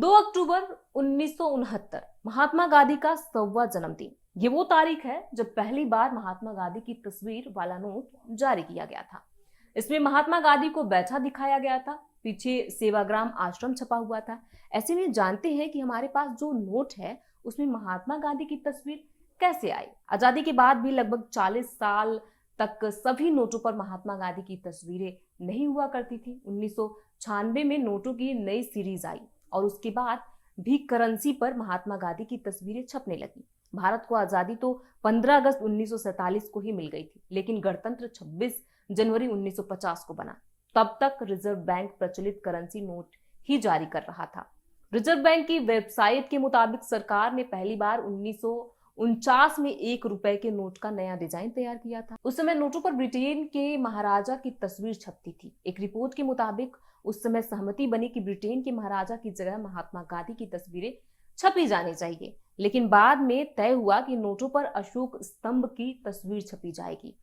2 अक्टूबर 1969 महात्मा गांधी का 100वां जन्मदिन। ये वो तारीख है जब पहली बार महात्मा गांधी की तस्वीर वाला नोट जारी किया गया था। इसमें महात्मा गांधी को बैठा दिखाया गया था, पीछे सेवाग्राम आश्रम छपा हुआ था। ऐसे में जानते हैं कि हमारे पास जो नोट है उसमें महात्मा गांधी की तस्वीर कैसे आई। आजादी के बाद भी लगभग 40 साल तक सभी नोटों पर महात्मा गांधी की तस्वीरें नहीं हुआ करती थी। 1996 में नोटों की नई सीरीज आई और उसके बाद भी करेंसी पर महात्मा गांधी की तस्वीरें छपने लगी। भारत को आजादी तो 15 अगस्त 1947 को ही मिल गई थी, लेकिन गणतंत्र 26 जनवरी 1950 को बना। तब तक रिजर्व बैंक प्रचलित करेंसी नोट ही जारी कर रहा था। रिजर्व बैंक की वेबसाइट के मुताबिक सरकार ने पहली बार 1949 में 1 रुपए के नोट का नया डिजाइन तैयार किया था। उस समय नोटों पर ब्रिटेन के महाराजा की तस्वीर छपती थी। एक रिपोर्ट के मुताबिक उस समय सहमति बनी कि ब्रिटेन के महाराजा की जगह महात्मा गांधी की तस्वीरें छपी जानी चाहिए, लेकिन बाद में तय हुआ कि नोटों पर अशोक स्तंभ की तस्वीर छपी जाएगी।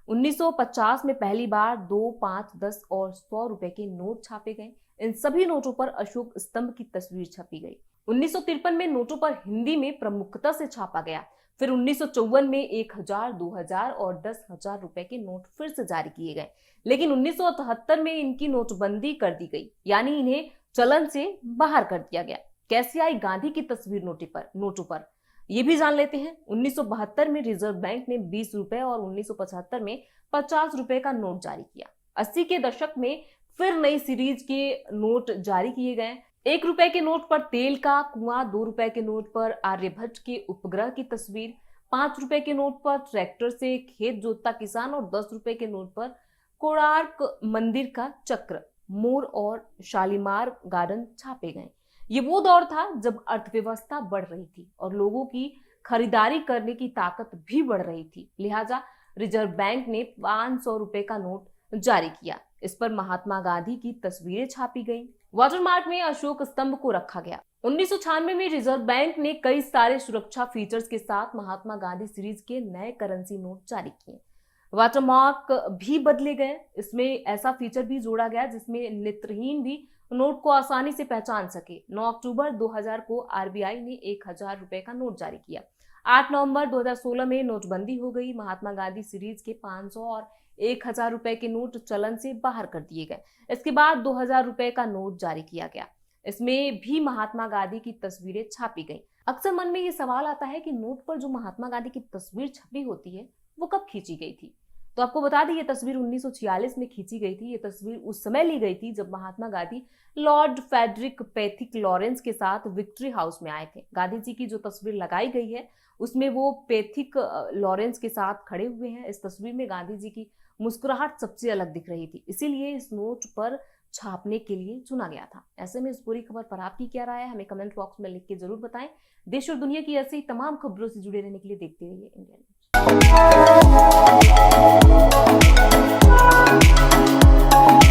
1950 में पहली बार 2, 5, 10 और 100 रुपए के नोट छापे गए। इन सभी नोटों पर अशोक स्तंभ की तस्वीर छपी गई। 1953 में नोटों पर हिंदी में प्रमुखता से छापा गया। फिर 1954 में 1000, 2000 और 10,000 रुपए के नोट फिर से जारी किए गए, लेकिन 1978 में इनकी नोटबंदी कर दी गई, यानी इन्हें चलन से बाहर कर दिया गया। कैसे आई गांधी की तस्वीर नोटों पर ये भी जान लेते हैं। 1972 में रिजर्व बैंक ने 20 रुपए और 1975 में 50 रुपए का नोट जारी किया। 80 के दशक में फिर नई सीरीज के नोट जारी किए गए। 1 रुपए के नोट पर तेल का कुआं, 2 रुपए के नोट पर आर्यभट्ट के उपग्रह की तस्वीर, 5 रुपए के नोट पर ट्रैक्टर से खेत जोतता किसान और 10 रुपए के नोट पर कोणार्क मंदिर का चक्र, मोर और शालीमार गार्डन छापे गए। ये वो दौर था जब अर्थव्यवस्था बढ़ रही थी और लोगों की खरीदारी करने की ताकत भी बढ़ रही थी। लिहाजा रिजर्व बैंक ने 500 रुपए का नोट जारी किया। इस पर महात्मा गांधी की तस्वीरें छापी गईं। वाटरमार्क में अशोक स्तंभ को रखा गया। 1996 में रिजर्व बैंक ने कई सारे सुरक्षा फीचर्स के साथ महात्मा गांधी सीरीज के नए करेंसी नोट जारी किए। वाटरमार्क भी बदले गए। इसमें ऐसा फीचर भी जोड़ा गया जिसमें नेत्रहीन भी नोट को आसानी से पहचान सके। 9 अक्टूबर 2000 को आरबीआई ने 1000 रुपए का नोट जारी किया। 8 नवंबर 2016 में नोटबंदी हो गई। महात्मा गांधी सीरीज के 500 और 1000 रुपए के नोट चलन से बाहर कर दिए गए। इसके बाद 2000 रुपए का नोट जारी किया गया। इसमें भी महात्मा गांधी की तस्वीरें छापी गई। अक्सर मन में ये सवाल आता है कि नोट पर जो महात्मा गांधी की तस्वीर छपी होती है वो कब खींची गई थी। तो आपको बता दें, ये तस्वीर 1946 में खींची गई थी। ये तस्वीर उस समय ली गई थी जब Mahatma Gandhi Lord Frederick Pethick Lawrence के साथ विक्ट्री हाउस में आए थे। गांधी जी की जो तस्वीर लगाई गई है उसमें वो पैथिक लॉरेंस के साथ खड़े हुए हैं। इस तस्वीर में गांधी जी की मुस्कुराहट सबसे अलग दिख रही थी, इसीलिए इस नोट पर छापने के लिए चुना गया था। ऐसे में इस पूरी खबर पर आपकी क्या राय है, हमें कमेंट बॉक्स में लिख के जरूर बताएं। देश और दुनिया की ऐसी तमाम खबरों से जुड़े रहने के लिए देखते रहिए इंडिया न्यूज।